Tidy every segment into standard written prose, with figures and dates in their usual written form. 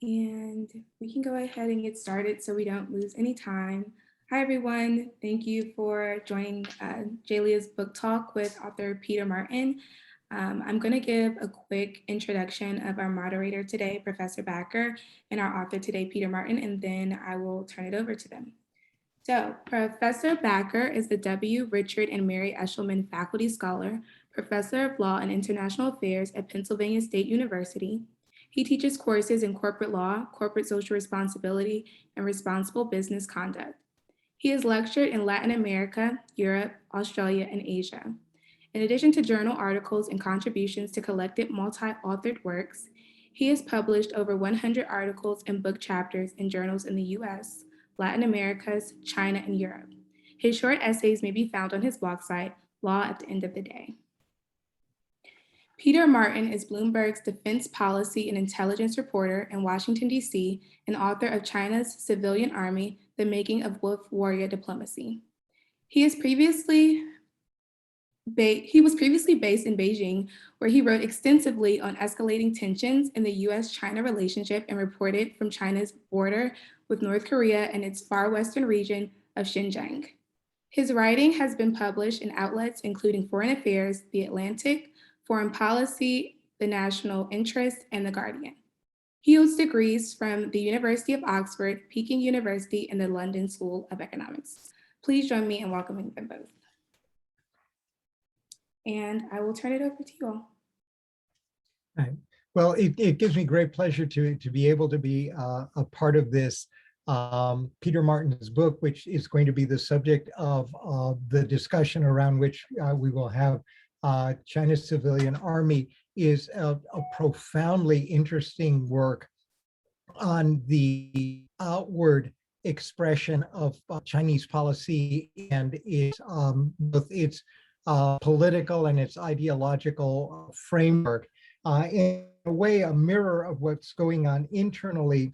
And we can go ahead and get started so we don't lose any time. Hi, everyone. Thank you for joining Jalia's book talk with author Peter Martin. I'm going to give a quick introduction of our moderator today, Professor Backer, and our author today, Peter Martin, and then I will turn it over to them. So Professor Backer is the W. Richard and Mary Eshelman Faculty Scholar, Professor of Law and International Affairs at Pennsylvania State University. He teaches courses in corporate law, corporate social responsibility, and responsible business conduct. He has lectured in Latin America, Europe, Australia, and Asia. In addition to journal articles and contributions to collected multi-authored works, he has published over 100 articles and book chapters in journals in the US, Latin Americas, China, and Europe. His short essays may be found on his blog site, Law at the End of the Day. Peter Martin is Bloomberg's defense policy and intelligence reporter in Washington, D.C., and author of China's Civilian Army, The Making of Wolf Warrior Diplomacy. He was previously based in Beijing, where he wrote extensively on escalating tensions in the US-China relationship and reported from China's border with North Korea and its far western region of Xinjiang. His writing has been published in outlets including Foreign Affairs, The Atlantic, Foreign Policy, The National Interest, and The Guardian. He holds degrees from the University of Oxford, Peking University, and the London School of Economics. Please join me in welcoming them both. And I will turn it over to you all. All right. Well, it gives me great pleasure to be able to be a part of this Peter Martin's book, which is going to be the subject of the discussion around which we will have China's Civilian Army, is a profoundly interesting work on the outward expression of Chinese policy and its both its political and its ideological framework, in a way a mirror of what's going on internally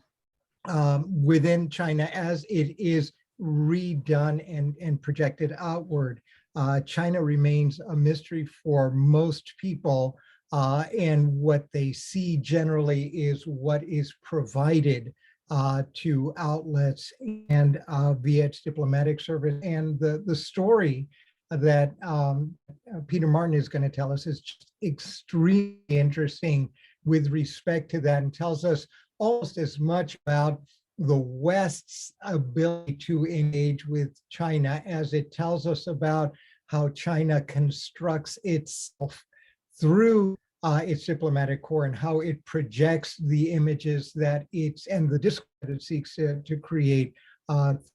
within China as it is redone and projected outward. China remains a mystery for most people, and what they see generally is what is provided to outlets and via its diplomatic service. And the story that Peter Martin is going to tell us is just extremely interesting with respect to that, and tells us almost as much about the West's ability to engage with China as it tells us about how China constructs itself through its diplomatic corps and how it projects the images that and the discourse it seeks to create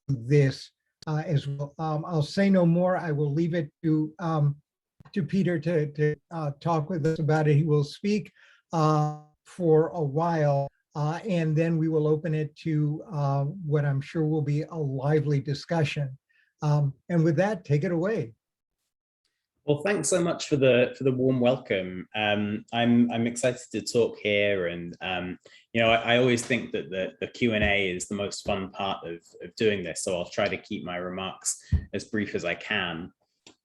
this as well. I'll say no more. I will leave it to Peter to talk with us about it. He will speak for a while, and then we will open it to what I'm sure will be a lively discussion. And with that, take it away. Well, thanks so much for the warm welcome. I'm excited to talk here, and you know, I always think that the Q&A is the most fun part of doing this, so I'll try to keep my remarks as brief as I can.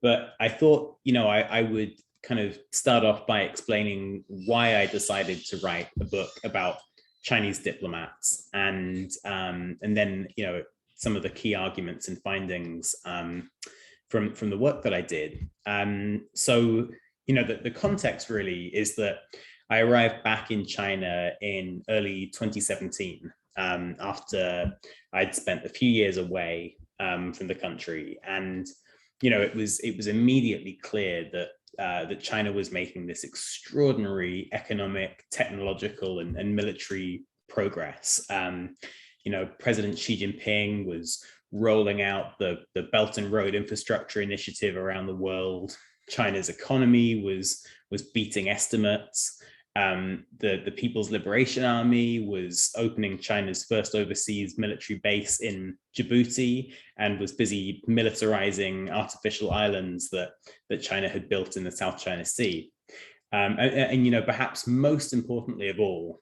But I thought, you know, I would kind of start off by explaining why I decided to write a book about Chinese diplomats, and then, you know, some of the key arguments and findings from the work that I did. So, you know, the context really is that I arrived back in China in early 2017, after I'd spent a few years away from the country. And, you know, it was immediately clear that China was making this extraordinary economic, technological, and military progress. You know, President Xi Jinping was rolling out the Belt and Road Infrastructure Initiative around the world. China's economy was beating estimates. The People's Liberation Army was opening China's first overseas military base in Djibouti and was busy militarizing artificial islands that China had built in the South China Sea. And you know, perhaps most importantly of all,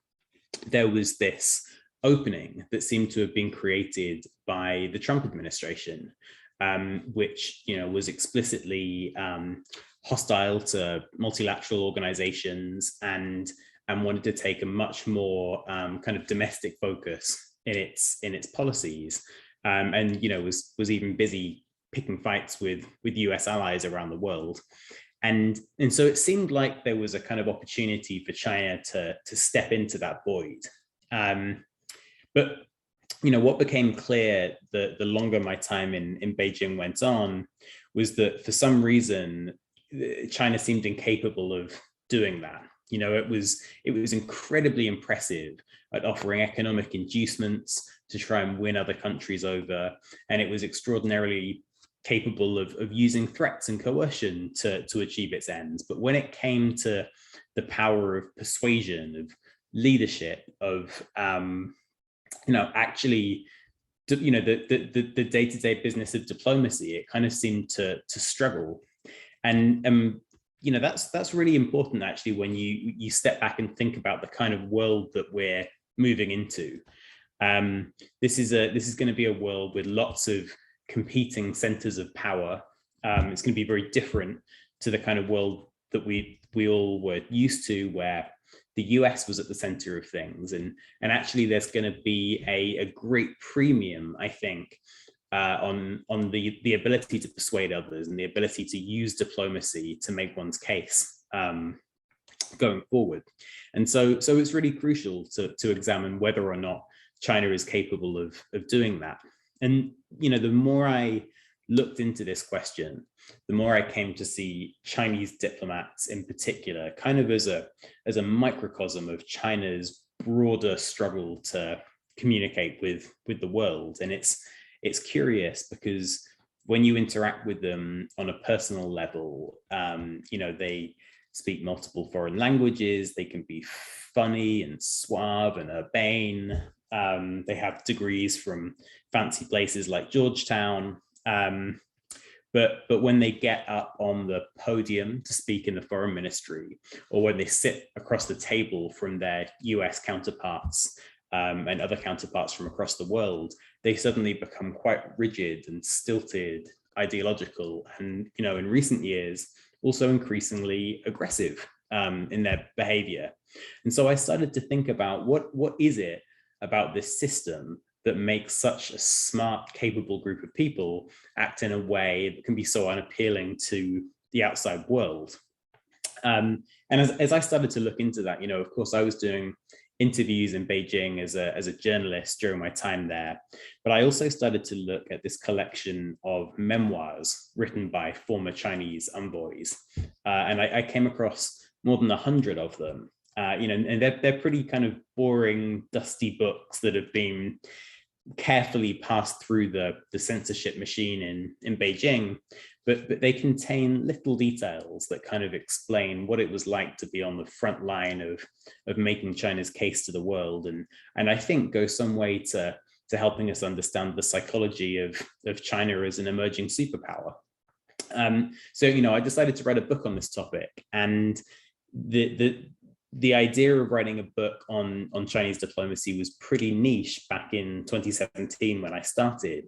there was this opening that seemed to have been created by the Trump administration, which, you know, was explicitly hostile to multilateral organizations and and wanted to take a much more kind of domestic focus in its policies, and was even busy picking fights with US allies around the world. And so it seemed like there was a kind of opportunity for China to step into that void. But what became clear the longer my time in Beijing went on was that for some reason China seemed incapable of doing that. It was incredibly impressive at offering economic inducements to try and win other countries over, and it was extraordinarily capable of using threats and coercion to achieve its ends. But when it came to the power of persuasion, of leadership, of actually, the day-to-day business of diplomacy, it kind of seemed to struggle. And that's really important, actually, when you step back and think about the kind of world that we're moving into. This is going to be a world with lots of competing centers of power. It's going to be very different to the kind of world that we all were used to, where the US was at the center of things, and actually there's going to be a great premium, I think, on the ability to persuade others and the ability to use diplomacy to make one's case going forward. And so it's really crucial to examine whether or not China is capable of doing that. And the more I looked into this question, the more I came to see Chinese diplomats in particular kind of as a microcosm of China's broader struggle to communicate with the world. And it's curious because when you interact with them on a personal level, they speak multiple foreign languages, they can be funny and suave and urbane. They have degrees from fancy places like Georgetown. But when they get up on the podium to speak in the foreign ministry, or when they sit across the table from their US counterparts and other counterparts from across the world, they suddenly become quite rigid and stilted, ideological, and in recent years, also increasingly aggressive in their behavior. And so I started to think about what is it about this system that makes such a smart, capable group of people act in a way that can be so unappealing to the outside world. And as I started to look into that, of course, I was doing interviews in Beijing as a journalist during my time there, but I also started to look at this collection of memoirs written by former Chinese envoys, and I came across more than 100 of them. And they're pretty kind of boring, dusty books that have been carefully passed through the censorship machine in Beijing, but they contain little details that kind of explain what it was like to be on the front line of making China's case to the world, and I think go some way to helping us understand the psychology of China as an emerging superpower. So I decided to write a book on this topic, and the idea of writing a book on Chinese diplomacy was pretty niche back in 2017 when I started.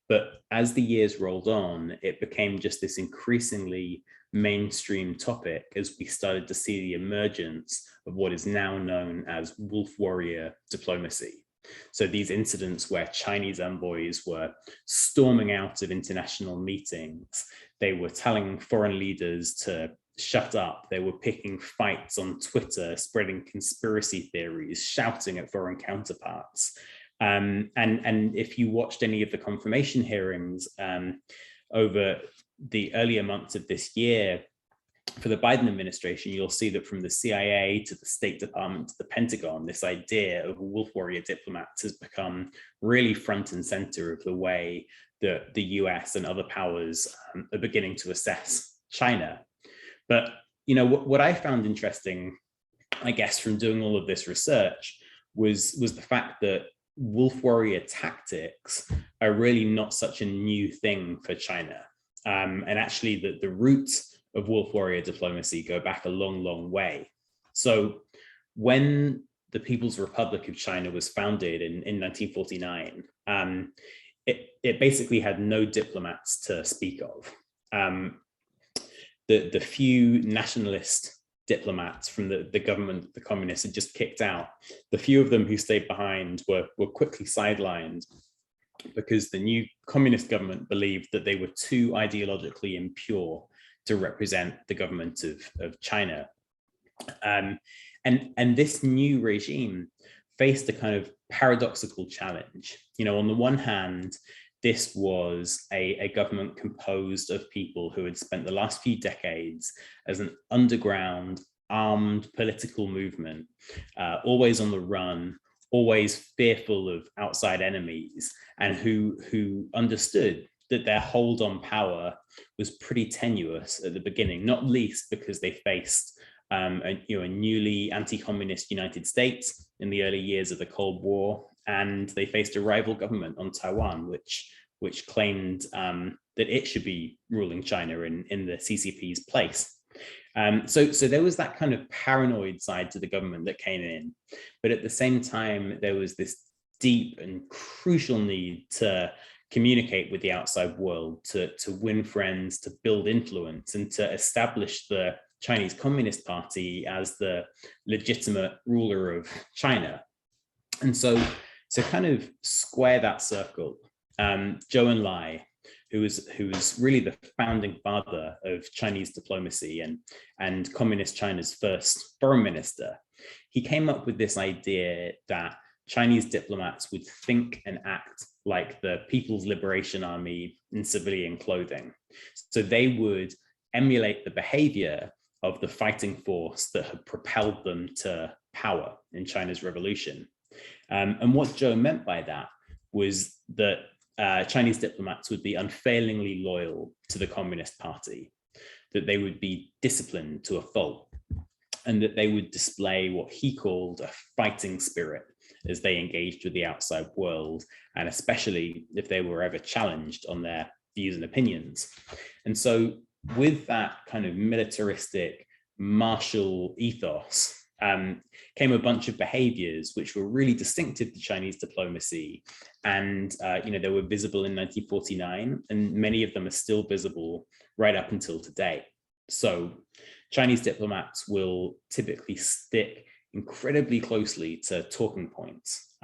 But as the years rolled on, it became just this increasingly mainstream topic as we started to see the emergence of what is now known as wolf warrior diplomacy. So these incidents where Chinese envoys were storming out of international meetings, they were telling foreign leaders to shut up, they were picking fights on Twitter, spreading conspiracy theories, shouting at foreign counterparts. And if you watched any of the confirmation hearings over the earlier months of this year for the Biden administration, you'll see that from the CIA to the State Department to the Pentagon, this idea of wolf warrior diplomats has become really front and center of the way that the US and other powers are beginning to assess China. But what I found interesting, I guess, from doing all of this research was the fact that wolf warrior tactics are really not such a new thing for China. And actually the roots of wolf warrior diplomacy go back a long, long way. So when the People's Republic of China was founded in 1949, it basically had no diplomats to speak of. The few nationalist diplomats from the government that the communists had just kicked out. The few of them who stayed behind were quickly sidelined because the new communist government believed that they were too ideologically impure to represent the government of China. And this new regime faced a kind of paradoxical challenge. On the one hand, this was a government composed of people who had spent the last few decades as an underground, armed political movement, always on the run, always fearful of outside enemies, and who understood that their hold on power was pretty tenuous at the beginning, not least because they faced a newly anti-communist United States in the early years of the Cold War, and they faced a rival government on Taiwan, which claimed that it should be ruling China in the CCP's place. So there was that kind of paranoid side to the government that came in, but at the same time, there was this deep and crucial need to communicate with the outside world, to win friends, to build influence, and to establish the Chinese Communist Party as the legitimate ruler of China. And so kind of square that circle, Zhou Enlai, who was really the founding father of Chinese diplomacy and Communist China's first foreign minister, he came up with this idea that Chinese diplomats would think and act like the People's Liberation Army in civilian clothing. So they would emulate the behavior of the fighting force that had propelled them to power in China's revolution. And what Zhou meant by that was that Chinese diplomats would be unfailingly loyal to the Communist Party, that they would be disciplined to a fault, and that they would display what he called a fighting spirit as they engaged with the outside world, and especially if they were ever challenged on their views and opinions. And so with that kind of militaristic, martial ethos came a bunch of behaviors which were really distinctive to Chinese diplomacy. And, they were visible in 1949, and many of them are still visible right up until today. So Chinese diplomats will typically stick incredibly closely to talking points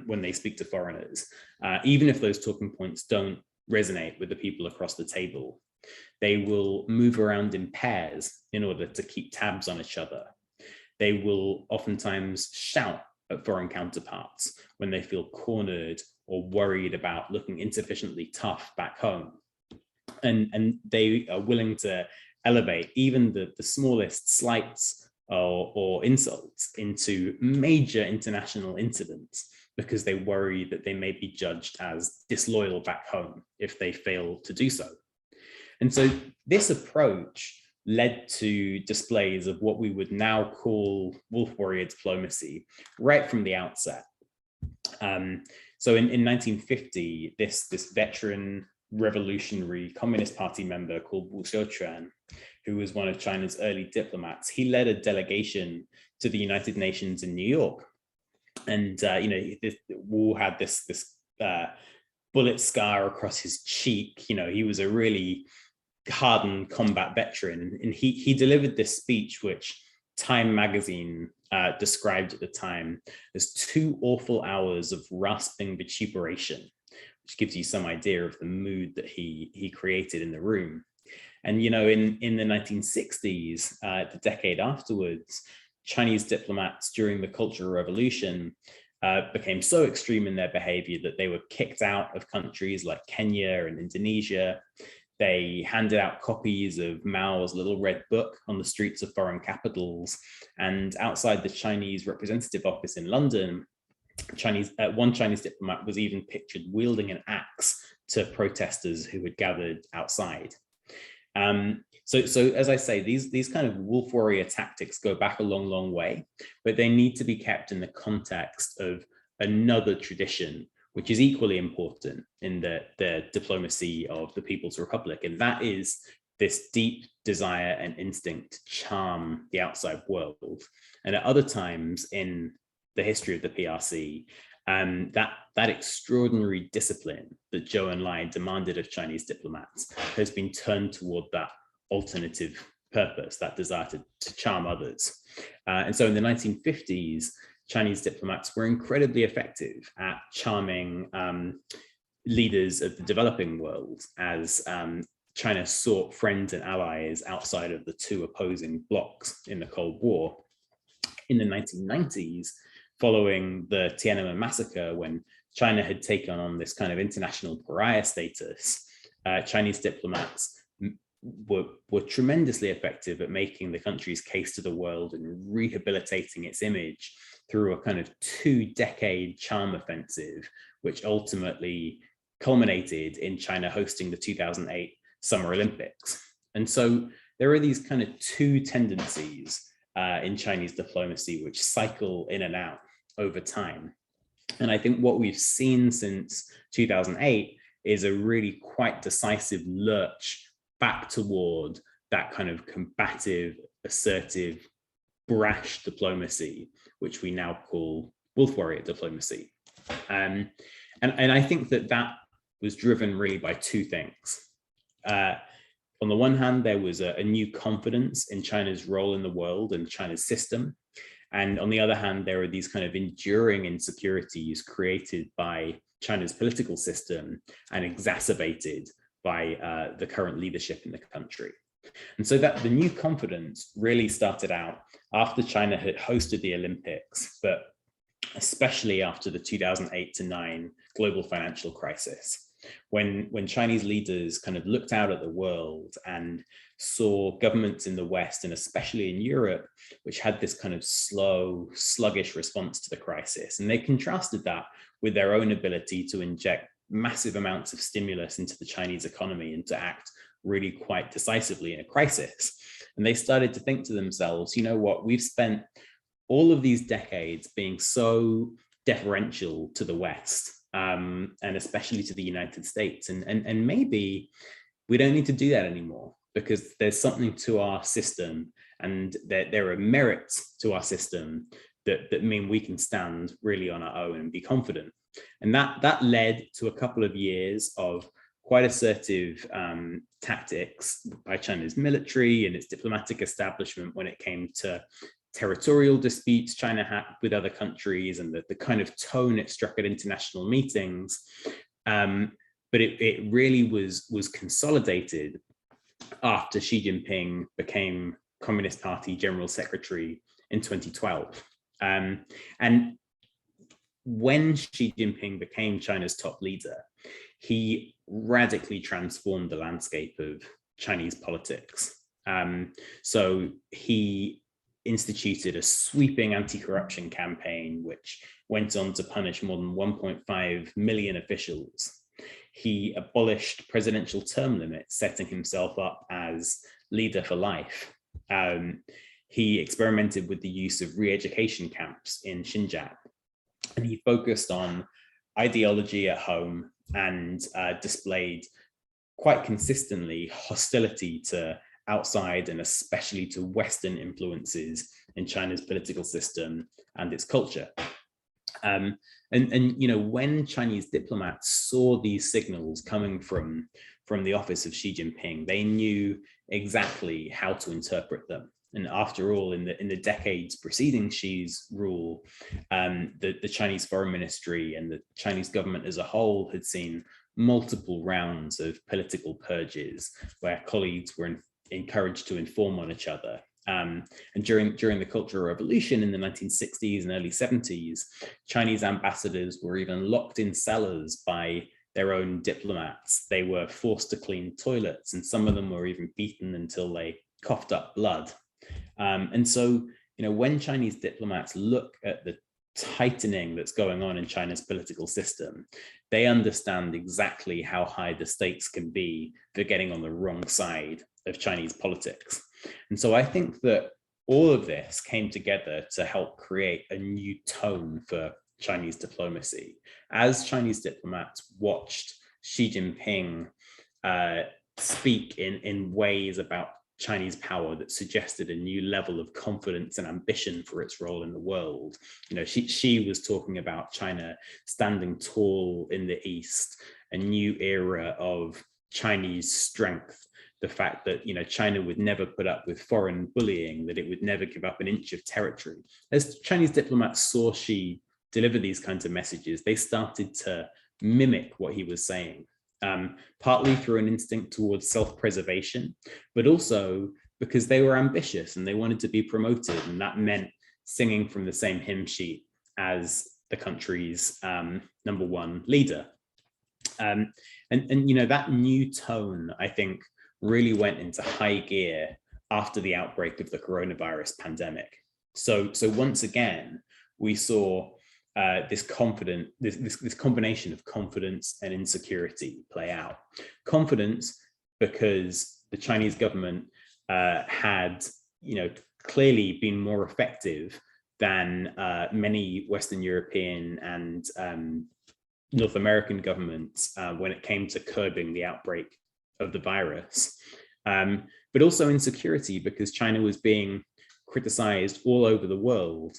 when they speak to foreigners, even if those talking points don't resonate with the people across the table. They will move around in pairs in order to keep tabs on each other. They will oftentimes shout at foreign counterparts when they feel cornered or worried about looking insufficiently tough back home. And they are willing to elevate even the smallest slights or insults into major international incidents because they worry that they may be judged as disloyal back home if they fail to do so. And so this approach led to displays of what we would now call wolf warrior diplomacy right from the outset. So in 1950, this veteran revolutionary Communist Party member called Wu Xiuquan, who was one of China's early diplomats, he led a delegation to the United Nations in New York. And, Wu had this bullet scar across his cheek. He was a really hardened combat veteran. And he delivered this speech, which Time magazine described at the time as 2 awful hours of rasping vituperation, which gives you some idea of the mood that he created in the room. And, in the 1960s, the decade afterwards, Chinese diplomats during the Cultural Revolution became so extreme in their behavior that they were kicked out of countries like Kenya and Indonesia. They handed out copies of Mao's Little Red Book on the streets of foreign capitals. And outside the Chinese representative office in London, one Chinese diplomat was even pictured wielding an axe to protesters who had gathered outside. So as I say, these kind of wolf warrior tactics go back a long, long way, but they need to be kept in the context of another tradition, which is equally important in the diplomacy of the People's Republic. And that is this deep desire and instinct to charm the outside world. And at other times in the history of the PRC, that extraordinary discipline that Zhou Enlai demanded of Chinese diplomats has been turned toward that alternative purpose, that desire to charm others. And so in the 1950s, Chinese diplomats were incredibly effective at charming leaders of the developing world as China sought friends and allies outside of the two opposing blocs in the Cold War. In the 1990s, following the Tiananmen massacre, when China had taken on this kind of international pariah status, Chinese diplomats were tremendously effective at making the country's case to the world and rehabilitating its image through a kind of 2-decade charm offensive, which ultimately culminated in China hosting the 2008 Summer Olympics. And so there are these kind of two tendencies in Chinese diplomacy which cycle in and out over time. And I think what we've seen since 2008 is a really quite decisive lurch back toward that kind of combative, assertive, brash diplomacy, which we now call wolf warrior diplomacy. And I think that was driven really by two things. On the one hand, there was a new confidence in China's role in the world and China's system. And on the other hand, there are these kind of enduring insecurities created by China's political system and exacerbated by the current leadership in the country. And so that the new confidence really started out after China had hosted the Olympics, but especially after the 2008-9 global financial crisis, when Chinese leaders kind of looked out at the world and saw governments in the West, and especially in Europe, which had this kind of slow, sluggish response to the crisis. And they contrasted that with their own ability to inject massive amounts of stimulus into the Chinese economy and to act really quite decisively in a crisis. And they started to think to themselves, you know what, we've spent all of these decades being so deferential to the West, and especially to the United States. And maybe we don't need to do that anymore, because there's something to our system and there are merits to our system that mean we can stand really on our own and be confident. And that led to a couple of years of quite assertive tactics by China's military and its diplomatic establishment when it came to territorial disputes China had with other countries and the kind of tone it struck at international meetings. But it really was consolidated after Xi Jinping became Communist Party General Secretary in 2012. And when Xi Jinping became China's top leader, he radically transformed the landscape of Chinese politics. So he instituted a sweeping anti-corruption campaign, which went on to punish more than 1.5 million officials. He abolished presidential term limits, setting himself up as leader for life. He experimented with the use of re-education camps in Xinjiang, and he focused on ideology at home and displayed quite consistently hostility to outside and especially to Western influences in China's political system and its culture. And you know, when Chinese diplomats saw these signals coming from the office of Xi Jinping, they knew exactly how to interpret them. And after all, in the decades preceding Xi's rule, the Chinese foreign ministry and the Chinese government as a whole had seen multiple rounds of political purges where colleagues were encouraged to inform on each other. And during the Cultural Revolution in the 1960s and early 70s, Chinese ambassadors were even locked in cellars by their own diplomats. They were forced to clean toilets, and some of them were even beaten until they coughed up blood. And so, you know, when Chinese diplomats look at the tightening that's going on in China's political system, they understand exactly how high the stakes can be for getting on the wrong side of Chinese politics. And so I think that all of this came together to help create a new tone for Chinese diplomacy. As Chinese diplomats watched Xi Jinping speak in ways about Chinese power that suggested a new level of confidence and ambition for its role in the world. You know, Xi was talking about China standing tall in the East, a new era of Chinese strength, the fact that, you know, China would never put up with foreign bullying, that it would never give up an inch of territory. As Chinese diplomats saw Xi deliver these kinds of messages, they started to mimic what he was saying, partly through an instinct towards self-preservation, but also because they were ambitious and they wanted to be promoted, and that meant singing from the same hymn sheet as the country's #1 leader. And you know, that new tone, I think, really went into high gear after the outbreak of the coronavirus pandemic. So once again, we saw this combination of confidence and insecurity play out. Confidence because the Chinese government had, you know, clearly been more effective than many Western European and North American governments when it came to curbing the outbreak of the virus, but also insecurity because China was being criticized all over the world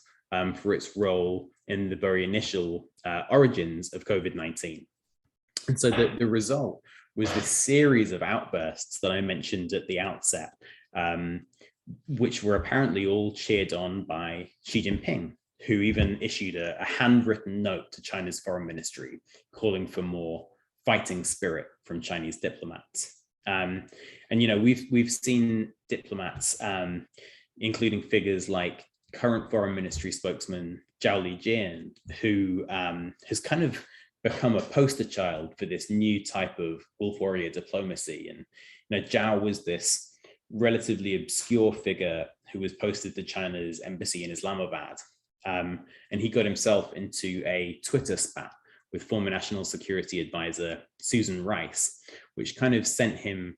for its role in the very initial origins of COVID-19. And so the result was this series of outbursts that I mentioned at the outset, which were apparently all cheered on by Xi Jinping, who even issued a handwritten note to China's foreign ministry calling for more fighting spirit from Chinese diplomats. And you know, we've seen diplomats, including figures like current foreign ministry spokesman Zhou Enlai, who has kind of become a poster child for this new type of wolf warrior diplomacy. And you know, Zhou was this relatively obscure figure who was posted to China's embassy in Islamabad. And he got himself into a Twitter spat with former National Security Advisor Susan Rice, which kind of sent him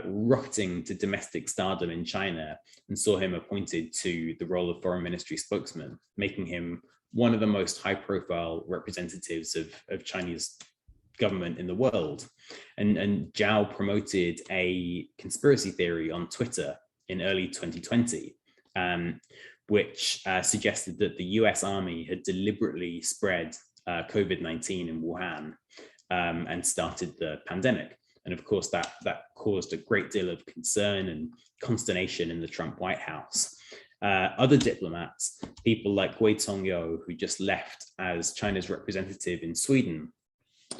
rocketing to domestic stardom in China and saw him appointed to the role of foreign ministry spokesman, making him one of the most high-profile representatives of Chinese government in the world. And Zhao promoted a conspiracy theory on Twitter in early 2020, which suggested that the US Army had deliberately spread COVID-19 in Wuhan and started the pandemic. And of course, that caused a great deal of concern and consternation in the Trump White House. Other diplomats, people like Wei Tongyo, who just left as China's representative in Sweden,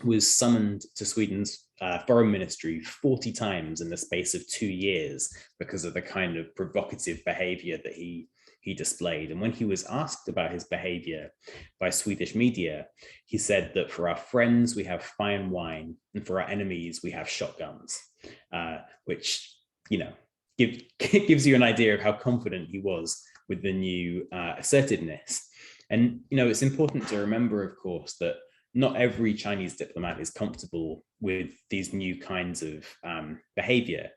was summoned to Sweden's foreign ministry 40 times in the space of 2 years because of the kind of provocative behavior that he displayed. And when he was asked about his behavior by Swedish media, he said that for our friends, we have fine wine, and for our enemies, we have shotguns, which, you know, gives you an idea of how confident he was with the new assertiveness. And, you know, it's important to remember, of course, that not every Chinese diplomat is comfortable with these new kinds of behavior.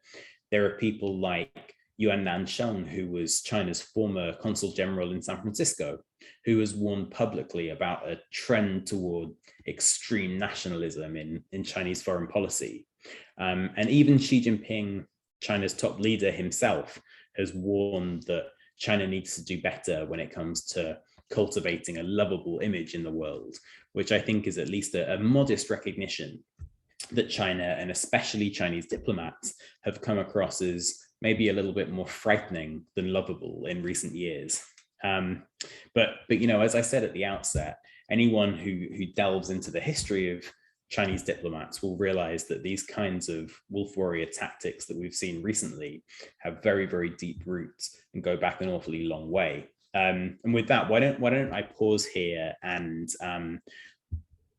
There are people like Yuan Nansheng, who was China's former consul general in San Francisco, who has warned publicly about a trend toward extreme nationalism in Chinese foreign policy. And even Xi Jinping, China's top leader himself, has warned that China needs to do better when it comes to cultivating a lovable image in the world, which I think is at least a modest recognition that China, and especially Chinese diplomats, have come across as maybe a little bit more frightening than lovable in recent years. But you know, as I said at the outset, anyone who delves into the history of Chinese diplomats will realize that these kinds of wolf warrior tactics that we've seen recently have very, very deep roots and go back an awfully long way. And with that, why don't I pause here and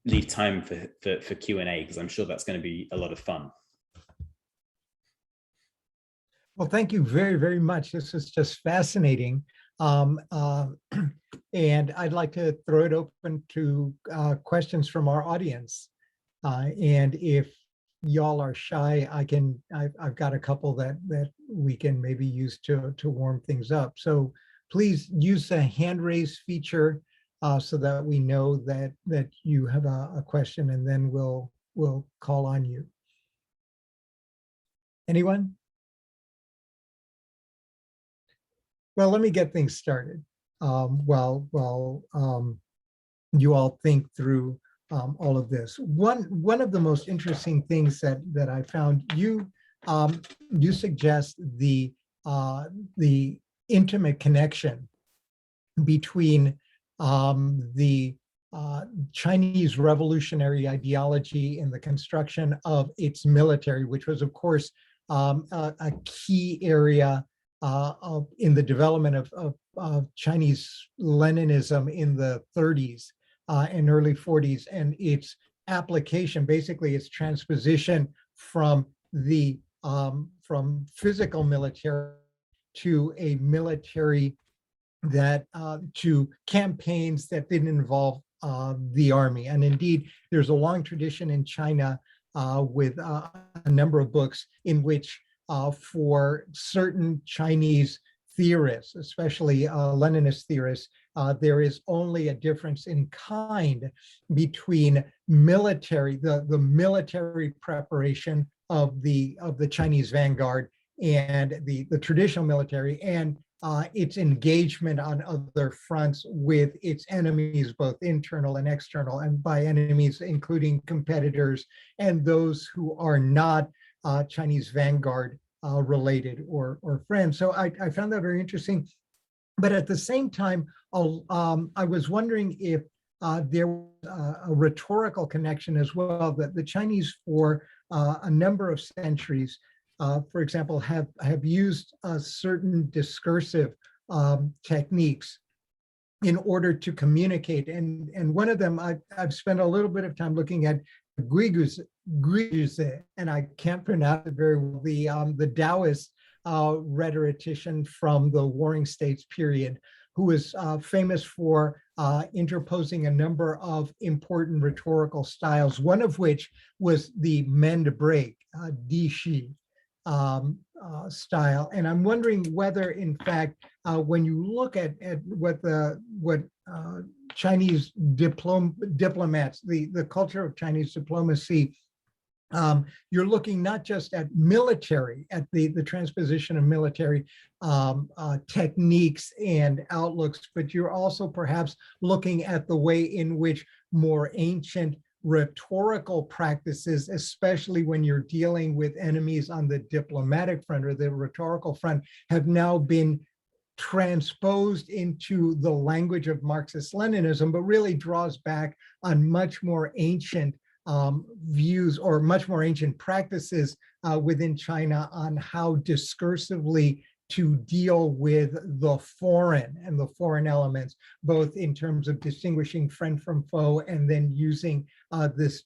leave time for Q&A, because I'm sure that's going to be a lot of fun. Well, thank you very, very much. This is just fascinating. And I'd like to throw it open to questions from our audience. And if y'all are shy, I've got a couple that we can maybe use to warm things up. So please use the hand raise feature so that we know that you have a question, and then we'll call on you. Anyone? Well, let me get things started while you all think through all of this. One of the most interesting things that I found, you you suggest the intimate connection between the Chinese revolutionary ideology and the construction of its military, which was, of course, a key area in the development of Chinese Leninism in the 30s and early 40s, and its application, basically its transposition from physical military to a military that to campaigns that didn't involve the army. And indeed, there's a long tradition in China with a number of books in which for certain Chinese theorists, especially Leninist theorists, there is only a difference in kind between military, the military preparation of the Chinese vanguard and the traditional military, and its engagement on other fronts with its enemies, both internal and external, and by enemies including competitors and those who are not Chinese vanguard related or friends. So I found that very interesting. But at the same time, I was wondering if there was a rhetorical connection as well, that the Chinese for a number of centuries, for example, have used certain discursive techniques in order to communicate. And one of them, I've spent a little bit of time looking at Guiguze, and I can't pronounce it very well, the Taoist rhetorician from the Warring States period, who was famous for interposing a number of important rhetorical styles, one of which was the mend break, Dishi style. And I'm wondering whether, in fact, when you look at what Chinese diplomats, the culture of Chinese diplomacy, you're looking not just at military, at the transposition of military techniques and outlooks, but you're also perhaps looking at the way in which more ancient rhetorical practices, especially when you're dealing with enemies on the diplomatic front or the rhetorical front, have now been transposed into the language of Marxist-Leninism, but really draws back on much more ancient views or much more ancient practices within China on how discursively to deal with the foreign and the foreign elements, both in terms of distinguishing friend from foe and then using this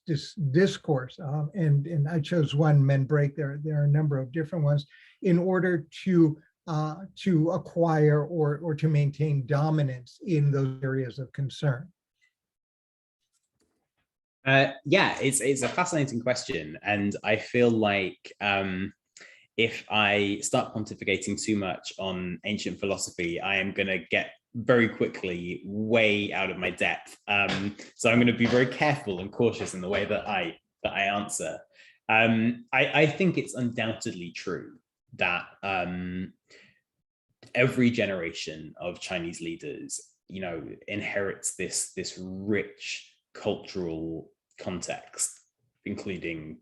discourse. And I chose one, men break, there are a number of different ones, in order to acquire or to maintain dominance in those areas of concern. Yeah, it's a fascinating question, and I feel like if I start pontificating too much on ancient philosophy, I am going to get very quickly way out of my depth. So I'm going to be very careful and cautious in the way that I answer. I think it's undoubtedly true that every generation of Chinese leaders, inherits this rich cultural context, including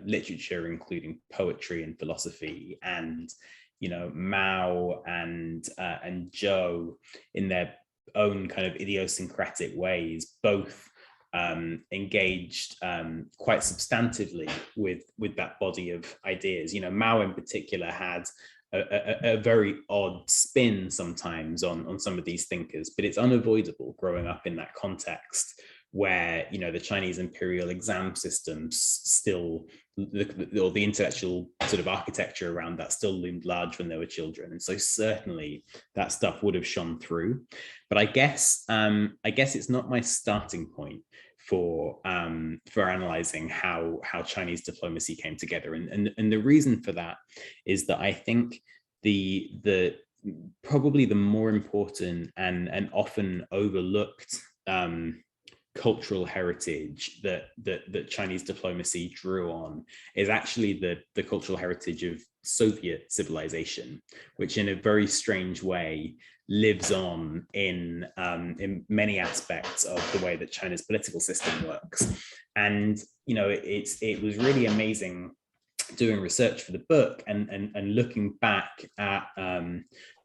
literature, including poetry and philosophy, and Mao and Zhou, in their own kind of idiosyncratic ways, both engaged quite substantively with that body of ideas. Mao in particular had a very odd spin sometimes on some of these thinkers, but it's unavoidable growing up in that context where the Chinese imperial exam system still, or the intellectual sort of architecture around that still loomed large when they were children, and so certainly that stuff would have shone through. But I guess it's not my starting point for analyzing how Chinese diplomacy came together, and the reason for that is that I think the probably the more important and often overlooked cultural heritage that Chinese diplomacy drew on is actually the cultural heritage of Soviet civilization, which in a very strange way lives on in many aspects of the way that China's political system works. And it was really amazing doing research for the book and looking back at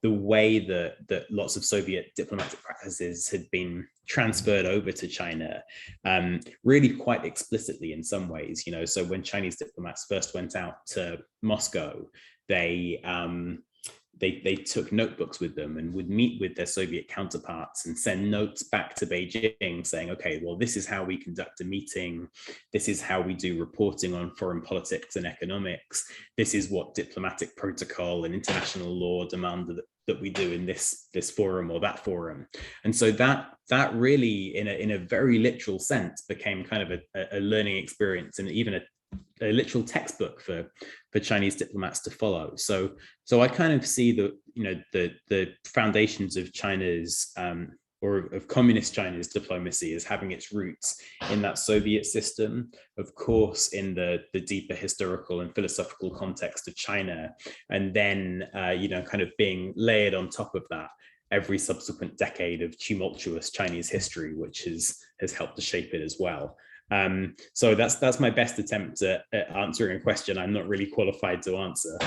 the way that lots of Soviet diplomatic practices had been transferred over to China, really quite explicitly in some ways. So when Chinese diplomats first went out to Moscow, they took notebooks with them and would meet with their Soviet counterparts and send notes back to Beijing saying, okay, well, this is how we conduct a meeting. This is how we do reporting on foreign politics and economics. This is what diplomatic protocol and international law demand that we do in this forum or that forum. And so that really, in a very literal sense, became kind of a learning experience and even a literal textbook for Chinese diplomats to follow. So I kind of see the foundations of China's or of communist China's diplomacy as having its roots in that Soviet system, of course, in the deeper historical and philosophical context of China, and then kind of being layered on top of that every subsequent decade of tumultuous Chinese history, which has helped to shape it as well. So that's my best attempt at answering a question I'm not really qualified to answer.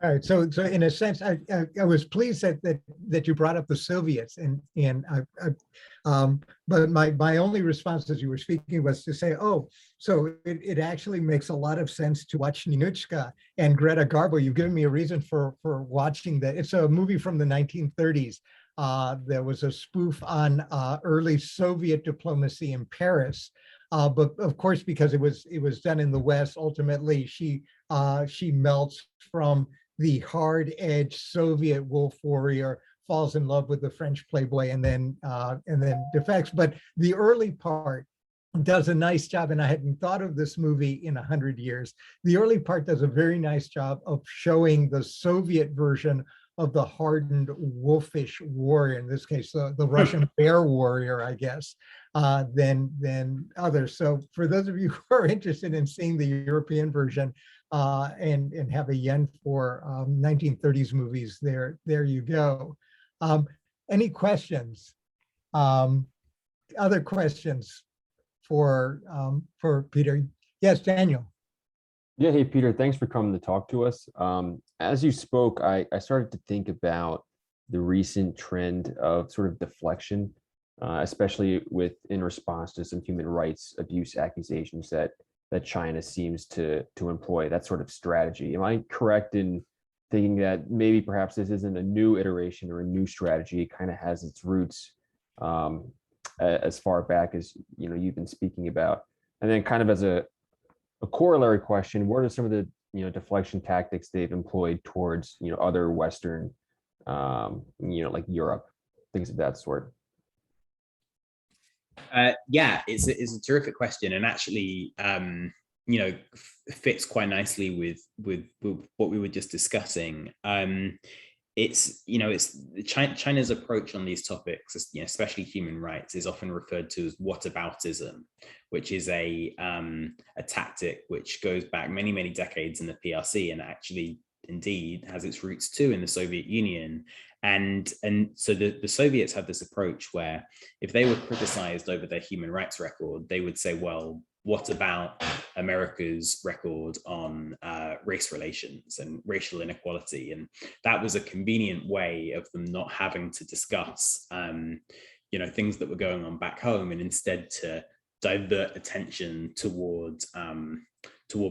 All right, so in a sense, I was pleased that you brought up the Soviets, but my only response as you were speaking was to say, oh, so it actually makes a lot of sense to watch Ninotchka and Greta Garbo. You've given me a reason for watching that. It's a movie from the 1930s. There was a spoof on early Soviet diplomacy in Paris. But of course, because it was done in the West, ultimately she melts from the hard-edged Soviet wolf warrior, falls in love with the French playboy, and then defects. But the early part does a nice job, and I hadn't thought of this movie in 100 years. The early part does a very nice job of showing the Soviet version of the hardened wolfish warrior, in this case, the Russian bear warrior, I guess, than others. So for those of you who are interested in seeing the European version and have a yen for 1930s movies, there you go. Any questions? Other questions for Peter? Yes, Daniel. Yeah, hey, Peter, thanks for coming to talk to us. As you spoke, I started to think about the recent trend of sort of deflection, especially in response to some human rights abuse accusations that China seems to employ, that sort of strategy. Am I correct in thinking that maybe perhaps this isn't a new iteration or a new strategy? It kind of has its roots as far back as you've been speaking about. And then kind of as a corollary question, what are some of the deflection tactics they've employed towards other Western like Europe, things of that sort? Yeah, it's a terrific question, and actually fits quite nicely with what we were just discussing. It's China's approach on these topics, especially human rights, is often referred to as whataboutism, which is a tactic which goes back many decades in the PRC, and actually indeed has its roots too in the Soviet Union. And so the Soviets had this approach where if they were criticized over their human rights record, they would say, well, what about America's record on race relations and racial inequality? And that was a convenient way of them not having to discuss, things that were going on back home, and instead to divert attention toward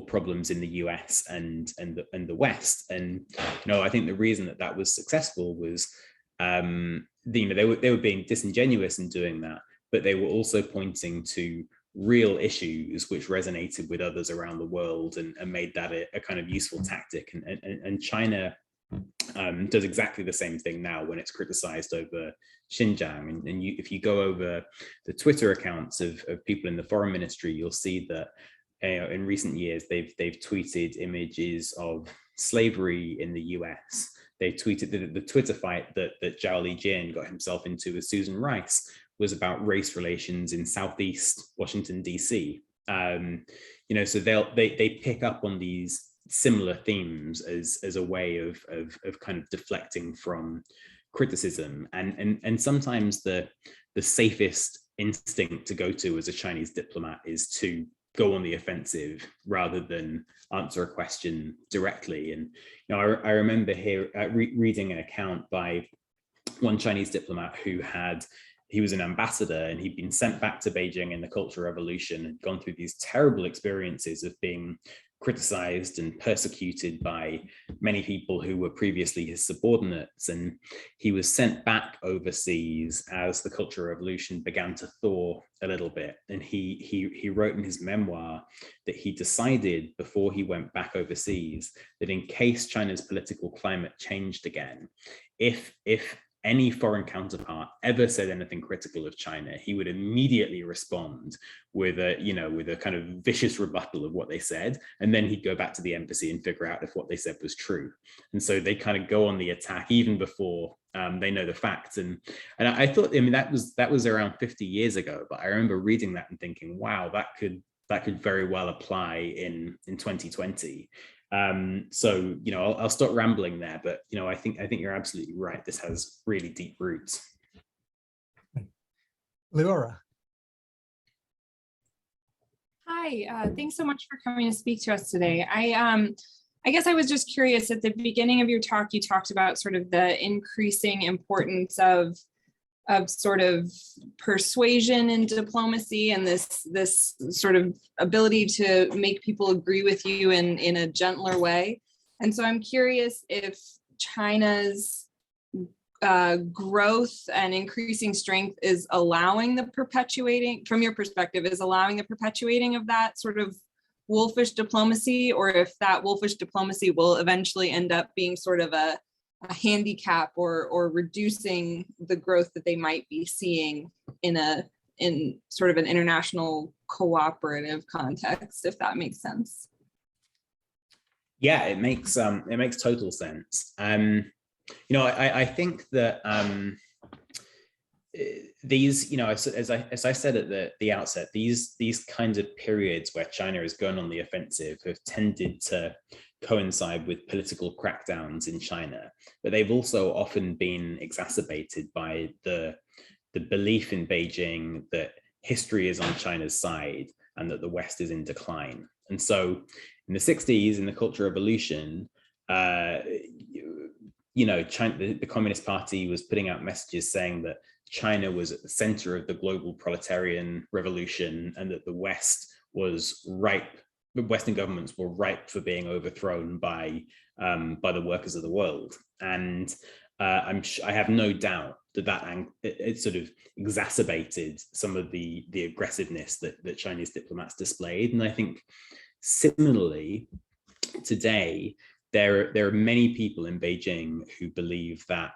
problems in the US and the West. And I think the reason that was successful was they were being disingenuous in doing that, but they were also pointing to real issues which resonated with others around the world and made that a kind of useful tactic. And China does exactly the same thing now when it's criticized over Xinjiang. And if you go over the Twitter accounts of people in the foreign ministry, you'll see that in recent years they've tweeted images of slavery in the US. They tweeted the Twitter fight that Zhao Lijin got himself into with Susan Rice was about race relations in Southeast Washington, DC. So they pick up on these similar themes as a way of kind of deflecting from criticism. And sometimes the safest instinct to go to as a Chinese diplomat is to go on the offensive rather than answer a question directly. And I remember here reading an account by one Chinese diplomat he was an ambassador, and he'd been sent back to Beijing in the Cultural Revolution, and gone through these terrible experiences of being criticized and persecuted by many people who were previously his subordinates. And he was sent back overseas as the Cultural Revolution began to thaw a little bit. And he wrote in his memoir that he decided before he went back overseas that in case China's political climate changed again, if any foreign counterpart ever said anything critical of China, he would immediately respond with a kind of vicious rebuttal of what they said, and then he'd go back to the embassy and figure out if what they said was true. And so they kind of go on the attack even before they know the facts. And I thought, that was around 50 years ago, but I remember reading that and thinking, wow, that could very well apply in 2020. So I'll stop rambling there, but I think you're absolutely right. This has really deep roots. Leora. Hi, thanks so much for coming to speak to us today. I guess I was just curious, at the beginning of your talk, you talked about sort of the increasing importance of sort of persuasion and diplomacy, and this sort of ability to make people agree with you in a gentler way. And so I'm curious if China's growth and increasing strength is allowing the perpetuating, from your perspective, is allowing the perpetuating of that sort of wolfish diplomacy, or if that wolfish diplomacy will eventually end up being sort of a handicap or reducing the growth that they might be seeing in sort of an international cooperative context, if that makes sense. Yeah, it makes total sense. I think that these, as I said at the outset, these kinds of periods where China has gone on the offensive have tended to coincide with political crackdowns in China, but they've also often been exacerbated by the belief in Beijing that history is on China's side and that the West is in decline. And so in the 60s, in the Cultural Revolution, China, the Communist Party was putting out messages saying that China was at the center of the global proletarian revolution, and that the West was ripe, Western governments were ripe for being overthrown by the workers of the world. And I have no doubt that it sort of exacerbated some of the aggressiveness that Chinese diplomats displayed. And I think similarly today, there are many people in Beijing who believe that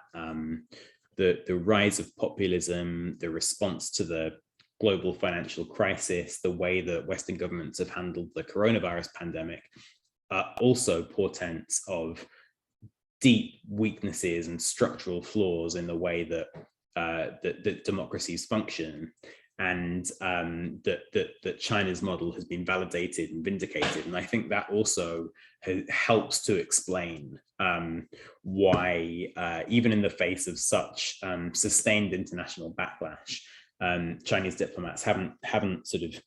the rise of populism, the response to the global financial crisis, the way that Western governments have handled the coronavirus pandemic, also portents of deep weaknesses and structural flaws in the way that that democracies function, and that China's model has been validated and vindicated. And I think that also helps to explain why, even in the face of such sustained international backlash, Chinese diplomats haven't sort of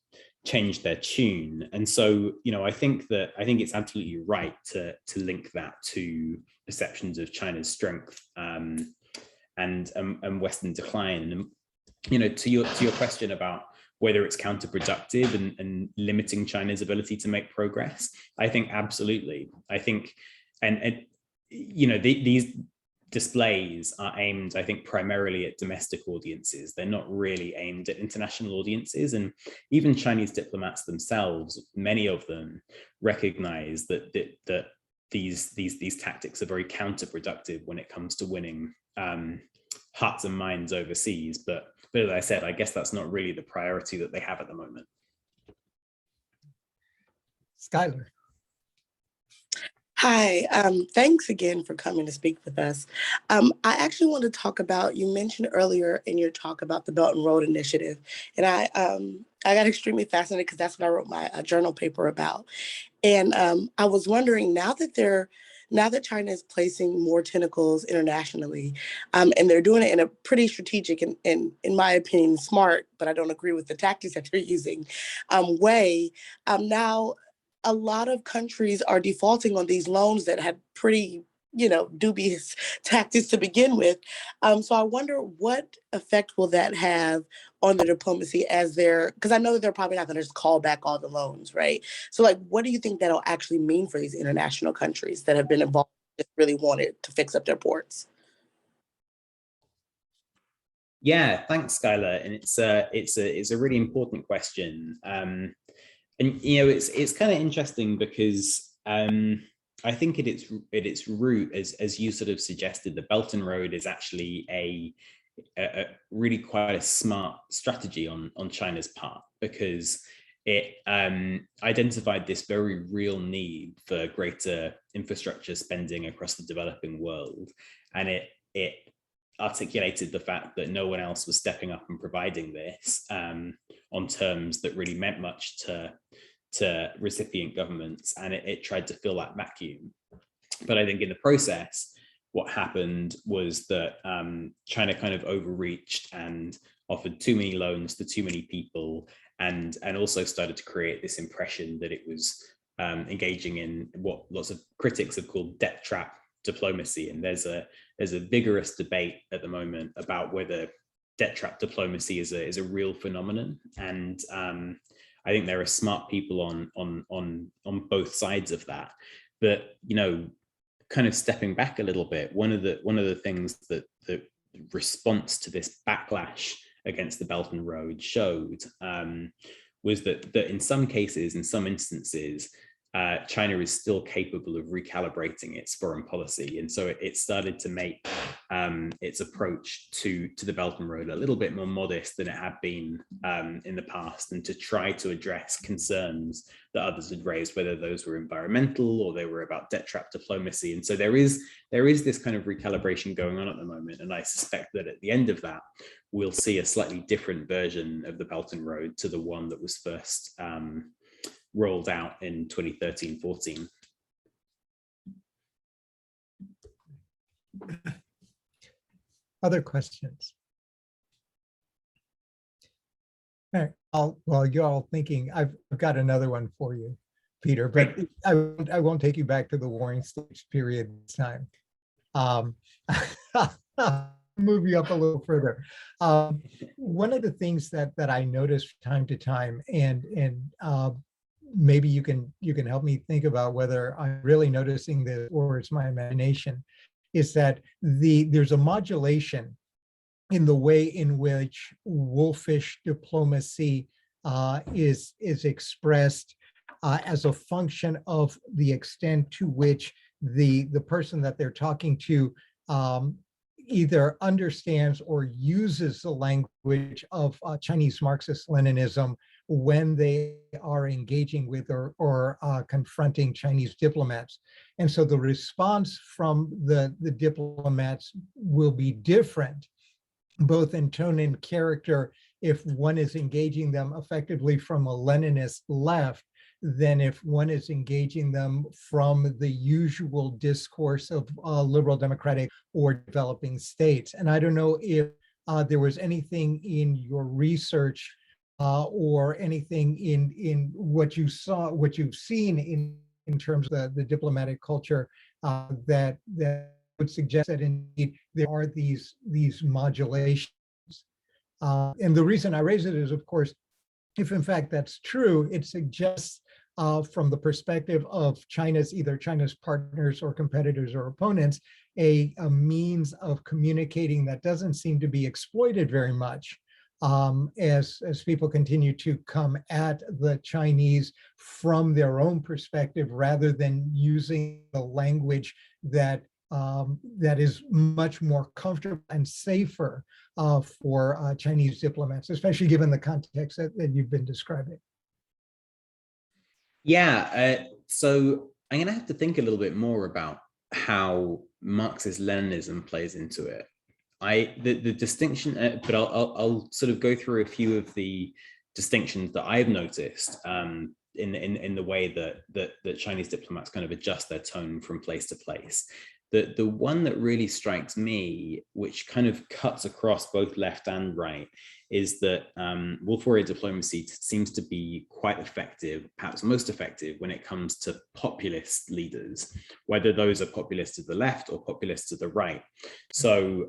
changed their tune. And so, I think it's absolutely right to link that to perceptions of China's strength and Western decline. And to your question about whether it's counterproductive and limiting China's ability to make progress, I think absolutely. I think, and these displays are aimed, I think, primarily at domestic audiences. They're not really aimed at international audiences. And even Chinese diplomats themselves, many of them recognize that these tactics are very counterproductive when it comes to winning hearts and minds overseas. But as I said, I guess that's not really the priority that they have at the moment. Skylar. Hi, thanks again for coming to speak with us. I actually want to talk about, you mentioned earlier in your talk about the Belt and Road Initiative, and I got extremely fascinated because that's what I wrote my journal paper about. And I was wondering, now that they're now that China is placing more tentacles internationally, and they're doing it in a pretty strategic and, in my opinion, smart, but I don't agree with the tactics that they're using, way, now a lot of countries are defaulting on these loans that had pretty, dubious tactics to begin with. So I wonder what effect will that have on the diplomacy as because I know that they're probably not going to just call back all the loans, right? So like, what do you think that'll actually mean for these international countries that have been involved, that really wanted to fix up their ports? Yeah, thanks, Skylar. And it's a really important question. And it's kind of interesting because I think at its root, as you sort of suggested, the Belt and Road is actually a really quite a smart strategy on China's part, because it identified this very real need for greater infrastructure spending across the developing world, and it articulated the fact that no one else was stepping up and providing this on terms that really meant much to recipient governments, and it tried to fill that vacuum. But I think in the process, what happened was that China kind of overreached and offered too many loans to too many people, and also started to create this impression that it was engaging in what lots of critics have called debt trap diplomacy. And there's a vigorous debate at the moment about whether debt trap diplomacy is a real phenomenon. And I think there are smart people on both sides of that. But kind of stepping back a little bit, one of the things that the response to this backlash against the Belt and Road showed was that in some cases, in some instances, China is still capable of recalibrating its foreign policy, and so it started to make its approach to the Belt and Road a little bit more modest than it had been in the past, and to try to address concerns that others had raised, whether those were environmental or they were about debt trap diplomacy. And so there is this kind of recalibration going on at the moment, and I suspect that at the end of that, we'll see a slightly different version of the Belt and Road to the one that was first rolled out in 2013-14. Other questions? All right. While you're all thinking, I've got another one for you, Peter, but I won't take you back to the warring states period this time. Move you up a little further. One of the things that I notice from time to time, and maybe you can help me think about whether I'm really noticing this or it's my imagination, is that there's a modulation in the way in which wolfish diplomacy is expressed as a function of the extent to which the person that they're talking to either understands or uses the language of Chinese Marxist-Leninism when they are engaging with or confronting Chinese diplomats. And so the response from the diplomats will be different, both in tone and character, if one is engaging them effectively from a Leninist left than if one is engaging them from the usual discourse of liberal democratic or developing states. And I don't know if there was anything in your research or anything in what you saw, what you've seen in terms of the diplomatic culture that would suggest that indeed there are these modulations. And the reason I raise it is, of course, if in fact that's true, it suggests from the perspective of either China's partners or competitors or opponents, a means of communicating that doesn't seem to be exploited very much as people continue to come at the Chinese from their own perspective, rather than using the language that is much more comfortable and safer for Chinese diplomats, especially given the context that you've been describing. Yeah, so I'm going to have to think a little bit more about how Marxist-Leninism plays into it. The distinction, but I'll sort of go through a few of the distinctions that I've noticed in the way that Chinese diplomats kind of adjust their tone from place to place. The one that really strikes me, which kind of cuts across both left and right, is that wolf warrior diplomacy seems to be quite effective, perhaps most effective, when it comes to populist leaders, whether those are populists to the left or populists to the right. So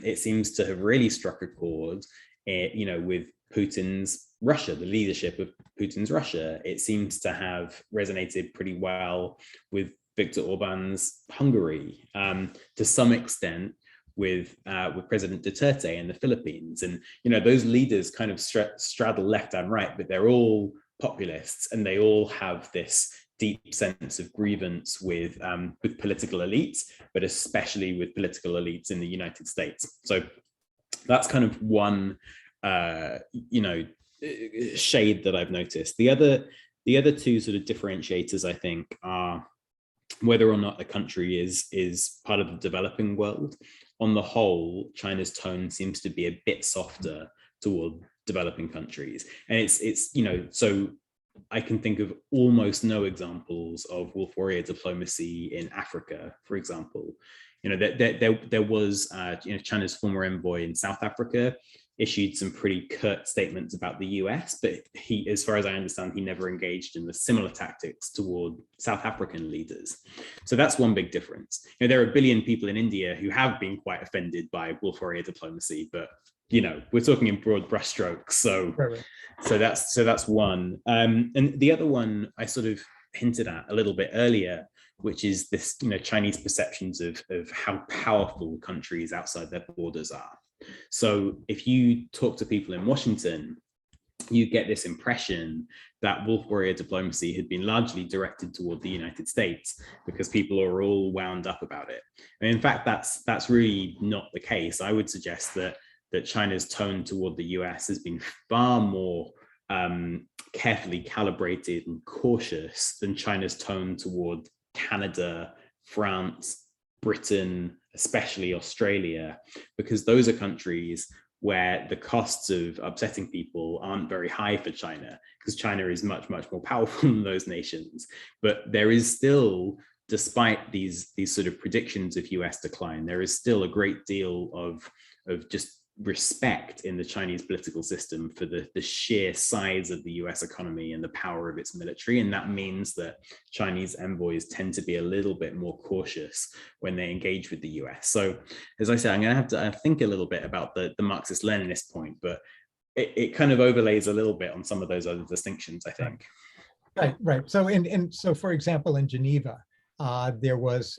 it seems to have really struck a chord, with Putin's Russia, the leadership of Putin's Russia. It seems to have resonated pretty well with Viktor Orban's Hungary, to some extent with President Duterte in the Philippines. And those leaders kind of straddle left and right, but they're all populists, and they all have this deep sense of grievance with political elites, but especially with political elites in the United States. So that's kind of one shade that I've noticed. The other two sort of differentiators, I think, are whether or not a country is part of the developing world. On the whole, China's tone seems to be a bit softer toward developing countries. And it's so I can think of almost no examples of wolf warrior diplomacy in Africa, for example. There was China's former envoy in South Africa issued some pretty curt statements about the US, but he, as far as I understand, he never engaged in the similar tactics toward South African leaders. So that's one big difference. There are a billion people in India who have been quite offended by wolf warrior diplomacy, but we're talking in broad brushstrokes. So, Right. so that's one. And the other one I sort of hinted at a little bit earlier, which is this, Chinese perceptions of how powerful countries outside their borders are. So if you talk to people in Washington, you get this impression that wolf warrior diplomacy had been largely directed toward the United States because people are all wound up about it. And in fact, that's really not the case. I would suggest that China's tone toward the US has been far more carefully calibrated and cautious than China's tone toward Canada, France, Britain, especially Australia, because those are countries where the costs of upsetting people aren't very high for China, because China is much, much more powerful than those nations. But there is still, despite these sort of predictions of US decline, there is still a great deal of just respect in the Chinese political system for the sheer size of the US economy and the power of its military. And that means that Chinese envoys tend to be a little bit more cautious when they engage with the US. So as I said, I'm going to have to think a little bit about the Marxist-Leninist point, but it kind of overlays a little bit on some of those other distinctions, I think. Right. So for example, in Geneva, there was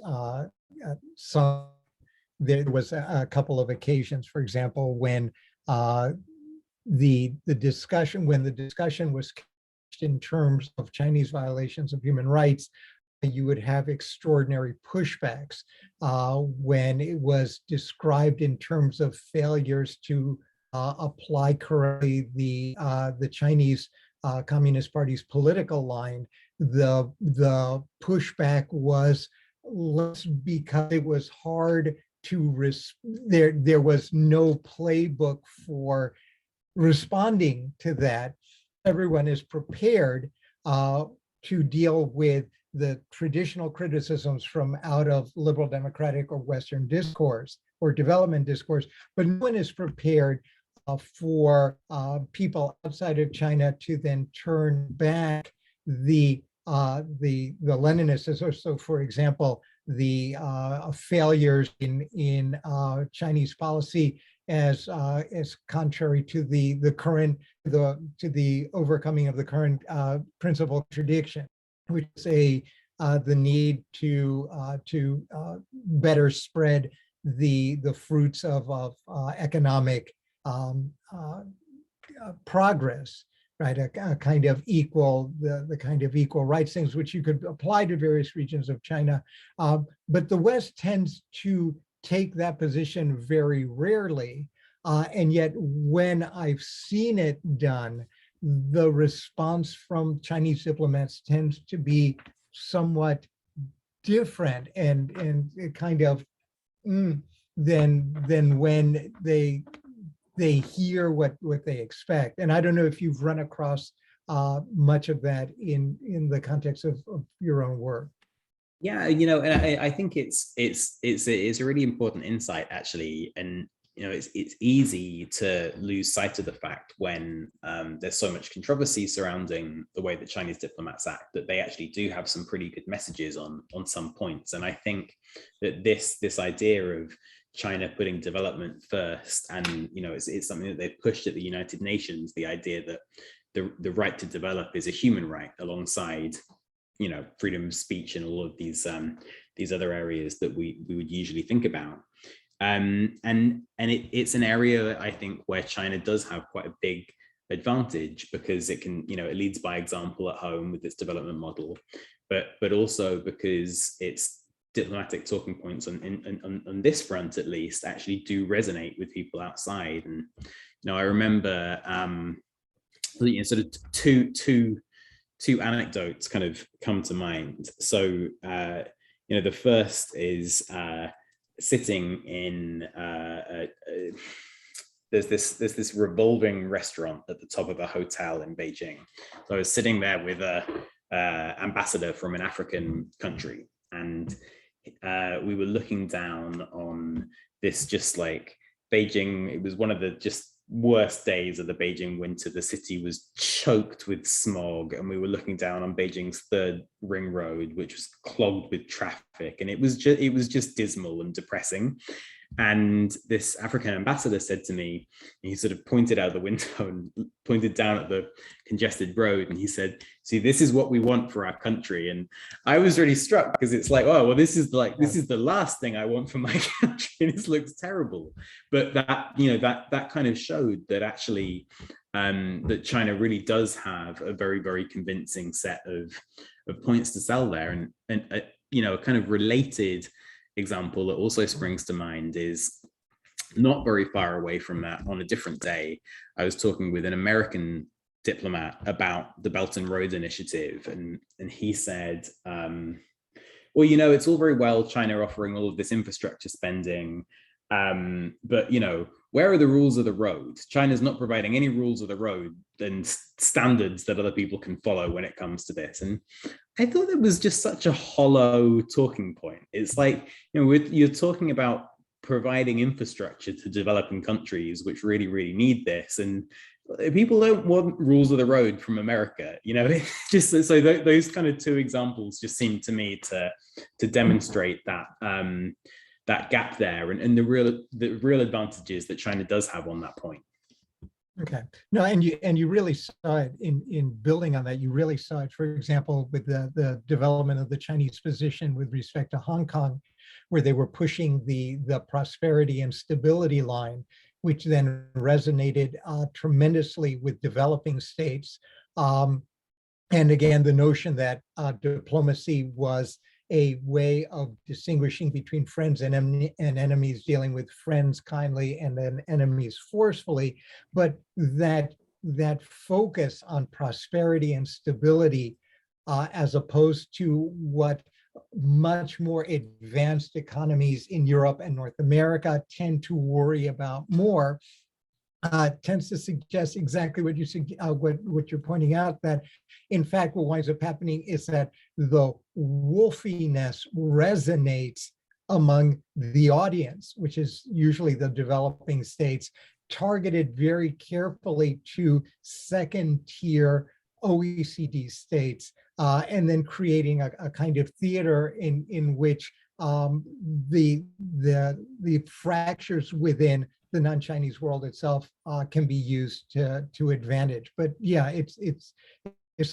a couple of occasions, for example, when the discussion was in terms of Chinese violations of human rights, you would have extraordinary pushbacks when it was described in terms of failures to apply correctly the Chinese Communist Party's political line. The pushback was less because it was hard to there was no playbook for responding to that. Everyone is prepared to deal with the traditional criticisms from out of liberal democratic or Western discourse or development discourse, but no one is prepared for people outside of China to then turn back the Leninists. So, for example, the failures in Chinese policy as contrary to the overcoming of the current principal contradiction, which is the need to better spread the fruits of economic progress, right? A kind of equal, the kind of equal rights things which you could apply to various regions of China. But the West tends to take that position very rarely. And yet when I've seen it done, the response from Chinese diplomats tends to be somewhat different and kind of than when they hear what they expect. And I don't know if you've run across much of that in the context of your own work. Yeah, you know, and I think it's a really important insight, actually. And you know, it's easy to lose sight of the fact when there's so much controversy surrounding the way that Chinese diplomats act, that they actually do have some pretty good messages on some points. And I think that this idea of China putting development first, and you know, it's something that they've pushed at the United Nations, the idea that the right to develop is a human right alongside, you know, freedom of speech and all of these other areas that we would usually think about. And it's an area, I think, where China does have quite a big advantage, because it can, you know, it leads by example at home with its development model, but also because its diplomatic talking points on this front, at least, actually do resonate with people outside. And you know, I remember you know, sort of two anecdotes kind of come to mind. So you know, the first is sitting in there's this revolving restaurant at the top of a hotel in Beijing. So I was sitting there with a ambassador from an African country, and we were looking down on this, just like Beijing. It was one of the just worst days of the Beijing winter. The city was choked with smog, and we were looking down on Beijing's third ring road, which was clogged with traffic, and it was just dismal and depressing. And this African ambassador said to me, he sort of pointed out the window and pointed down at the congested road, and he said, "See, this is what we want for our country." And I was really struck, because it's like, oh, well, this is the last thing I want for my country, and this looks terrible. But that, you know, that kind of showed that actually that China really does have a very, very convincing set of points to sell there. And you know, a kind of related example that also springs to mind is not very far away from that. On a different day, I was talking with an American diplomat about the Belt and Road Initiative, and he said, well, you know, it's all very well China offering all of this infrastructure spending, but you know, where are the rules of the road? China's not providing any rules of the road and standards that other people can follow when it comes to this. And I thought it was just such a hollow talking point. It's like, you know, you're talking about providing infrastructure to developing countries which really, really need this, and people don't want rules of the road from America. You know, just so those kind of two examples just seem to me to demonstrate that that gap there, and the real advantages that China does have on that point. Okay, no, and you really saw it in building on that. You really saw it, for example, with the development of the Chinese position with respect to Hong Kong, where they were pushing the prosperity and stability line, which then resonated tremendously with developing states. And again, the notion that diplomacy was a way of distinguishing between friends and enemies, dealing with friends kindly and then enemies forcefully, but that focus on prosperity and stability, as opposed to what much more advanced economies in Europe and North America tend to worry about more, tends to suggest exactly what you're pointing out, that in fact what winds up happening is that the wolfiness resonates among the audience, which is usually the developing states, targeted very carefully to second-tier OECD states, and then creating a kind of theater in which the fractures within the non-Chinese world itself can be used to advantage. But yeah, it's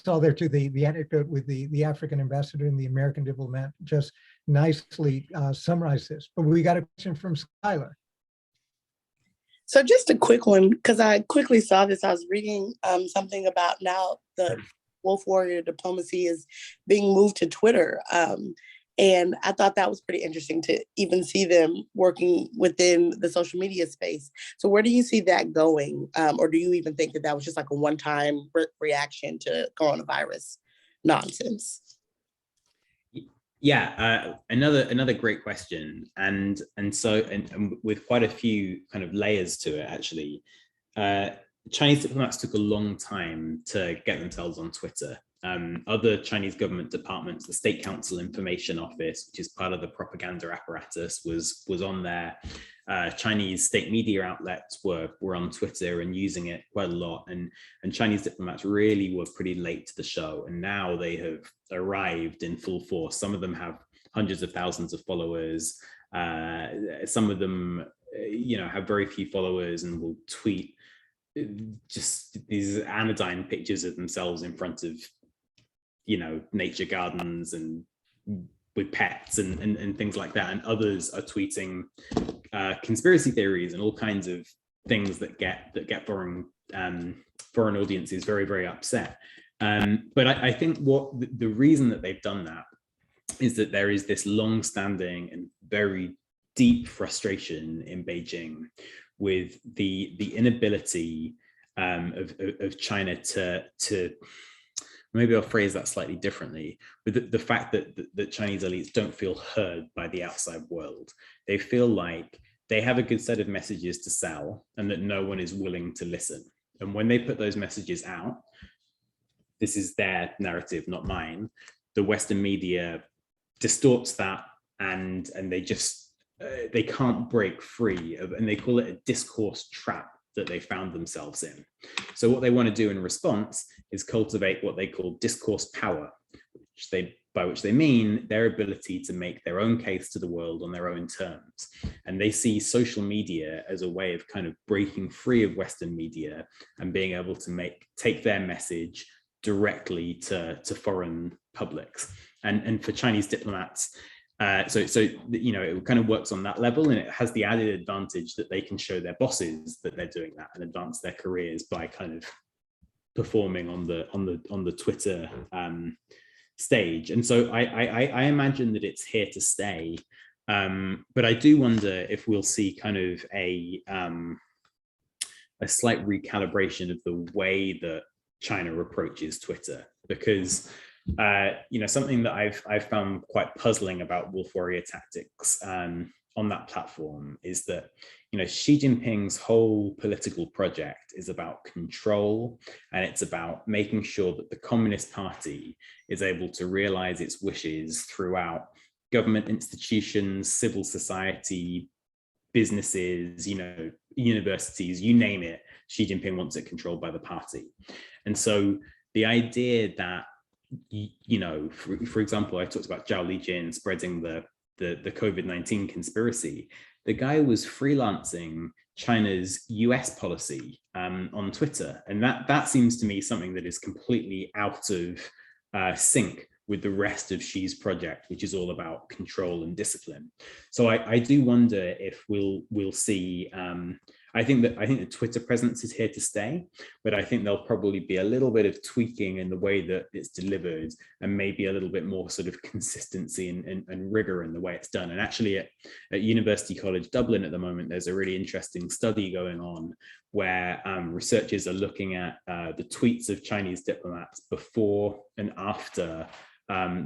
all there too. The anecdote with the African ambassador and the American diplomat just nicely summarized this. But we got a question from Skylar. So just a quick one, because I quickly saw this. I was reading something about now the Wolf Warrior diplomacy is being moved to Twitter. And I thought that was pretty interesting to even see them working within the social media space. So where do you see that going? Or do you even think that was just like a one-time reaction to coronavirus nonsense? Yeah, another great question, and so with quite a few kind of layers to it, actually. Chinese diplomats took a long time to get themselves on Twitter. Other Chinese government departments, the State Council Information Office, which is part of the propaganda apparatus, was on there. Chinese state media outlets were on Twitter and using it quite a lot, and Chinese diplomats really were pretty late to the show, and now they have arrived in full force. Some of them have hundreds of thousands of followers. Some of them, have very few followers and will tweet just these anodyne pictures of themselves in front of, nature gardens and with pets and things like that. And others are tweeting conspiracy theories and all kinds of things that get foreign audiences very, very upset. But I think what the reason that they've done that is that there is this long-standing and very deep frustration in Beijing with the inability of China to maybe I'll phrase that slightly differently, but the fact that Chinese elites don't feel heard by the outside world. They feel like they have a good set of messages to sell and that no one is willing to listen. And when they put those messages out, this is their narrative, not mine, the Western media distorts that and they just, they can't break free of, and they call it a discourse trap that they found themselves in. So what they want to do in response is cultivate what they call discourse power, by which they mean their ability to make their own case to the world on their own terms. And they see social media as a way of kind of breaking free of Western media and being able to take their message directly to foreign publics. And for Chinese diplomats, so it kind of works on that level, and it has the added advantage that they can show their bosses that they're doing that and advance their careers by kind of performing on the Twitter stage. And so I imagine that it's here to stay, but I do wonder if we'll see kind of a slight recalibration of the way that China approaches Twitter, because something that I've found quite puzzling about wolf warrior tactics on that platform is that Xi Jinping's whole political project is about control, and it's about making sure that the Communist Party is able to realize its wishes throughout government institutions, civil society, businesses, universities, you name it. Xi Jinping wants it controlled by the party. And so the idea that for example, I talked about Zhou Enlai spreading the COVID-19 conspiracy. The guy was freelancing China's US policy on Twitter. And that seems to me something that is completely out of sync with the rest of Xi's project, which is all about control and discipline. So I do wonder if we'll see, I think the Twitter presence is here to stay, but I think there'll probably be a little bit of tweaking in the way that it's delivered, and maybe a little bit more sort of consistency and rigor in the way it's done. And actually at University College Dublin at the moment, there's a really interesting study going on where researchers are looking at the tweets of Chinese diplomats before and after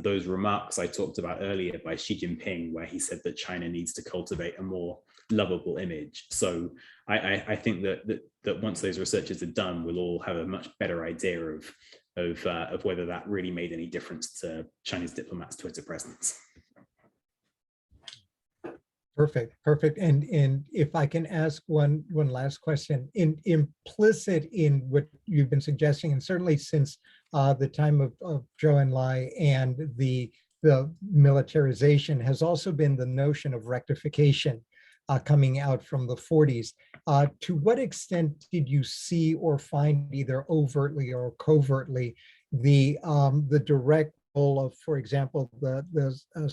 those remarks I talked about earlier by Xi Jinping, where he said that China needs to cultivate a more lovable image. So I think that once those researchers are done, we'll all have a much better idea of whether that really made any difference to Chinese diplomats' Twitter presence. Perfect. And if I can ask one last question, implicit in what you've been suggesting, and certainly since the time of Zhou Enlai and the militarization, has also been the notion of rectification coming out from the 40s. To what extent did you see or find, either overtly or covertly, the direct role of, for example, the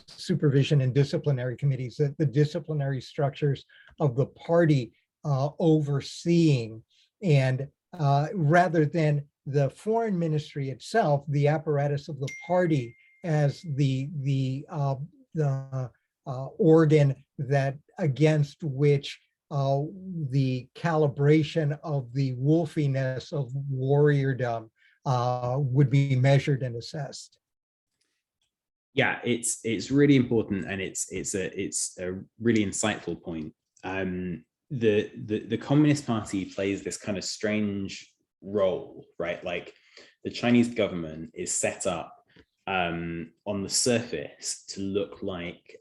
supervision and disciplinary committees, the disciplinary structures of the party overseeing, and rather than the foreign ministry itself, the apparatus of the party as the organ that against which the calibration of the wolfiness of warriordom would be measured and assessed? Yeah, it's really important, and it's a really insightful point. the Communist Party plays this kind of strange role, right? Like the Chinese government is set up on the surface to look like,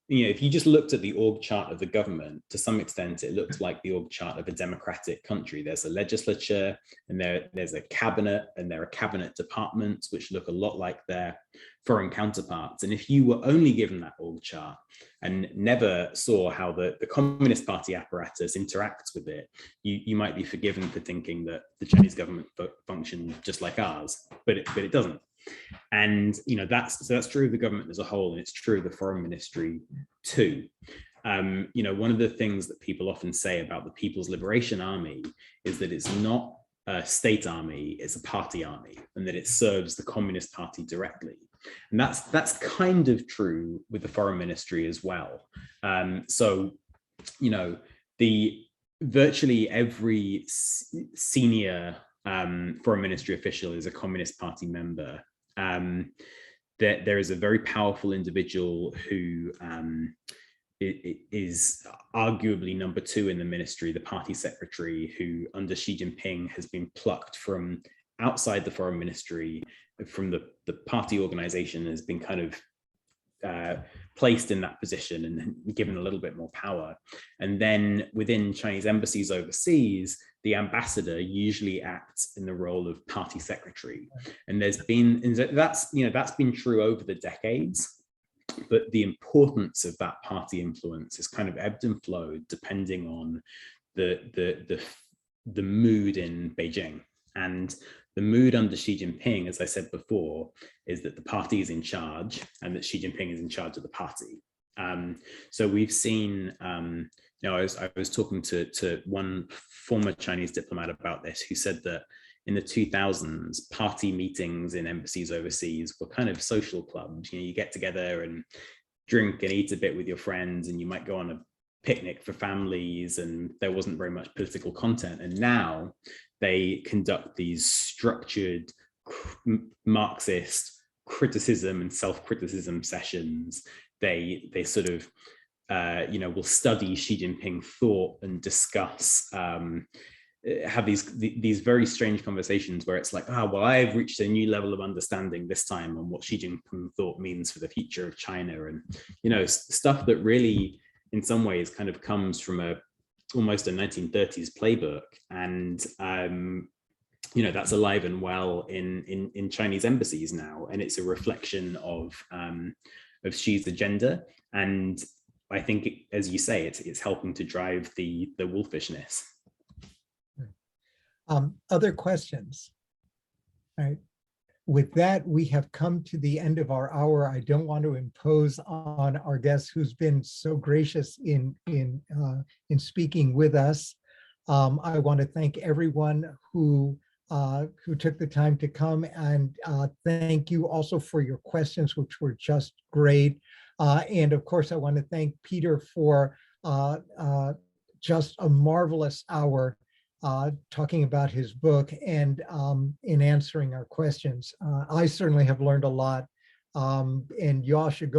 if you just looked at the org chart of the government, to some extent, it looks like the org chart of a democratic country. There's a legislature, and there's a cabinet, and there are cabinet departments, which look a lot like their foreign counterparts. And if you were only given that org chart and never saw how the Communist Party apparatus interacts with it, you might be forgiven for thinking that the Chinese government functions just like ours, but it doesn't. And that's true of the government as a whole, and it's true of the foreign ministry too. One of the things that people often say about the People's Liberation Army is that it's not a state army, it's a party army, and that it serves the Communist Party directly. And that's kind of true with the foreign ministry as well. Virtually every senior foreign ministry official is a Communist Party member. There is a very powerful individual who is arguably number 2 in the ministry, the party secretary, who under Xi Jinping has been plucked from outside the foreign ministry, from the party organization, has been kind of placed in that position and given a little bit more power. And then within Chinese embassies overseas, the ambassador usually acts in the role of party secretary. And that's been true over the decades, but the importance of that party influence is kind of ebbed and flowed depending on the mood in Beijing. And the mood under Xi Jinping, as I said before, is that the party is in charge and that Xi Jinping is in charge of the party. So we've seen, I was talking to one former Chinese diplomat about this, who said that in the 2000s, party meetings in embassies overseas were kind of social clubs. You get together and drink and eat a bit with your friends, and you might go on a picnic for families, and there wasn't very much political content. And now they conduct these structured Marxist criticism and self-criticism sessions. They sort of will study Xi Jinping thought and discuss, have these very strange conversations where it's like, I've reached a new level of understanding this time on what Xi Jinping thought means for the future of China, and stuff that really in some ways kind of comes from almost a 1930s playbook. And that's alive and well in Chinese embassies now, and it's a reflection of Xi's agenda. And I think, as you say, it's helping to drive the wolfishness. Other questions? All right. With that, we have come to the end of our hour. I don't want to impose on our guest, who's been so gracious in speaking with us. I want to thank everyone who took the time to come, and thank you also for your questions, which were just great. And of course, I want to thank Peter for just a marvelous hour talking about his book and in answering our questions. I certainly have learned a lot, and y'all should go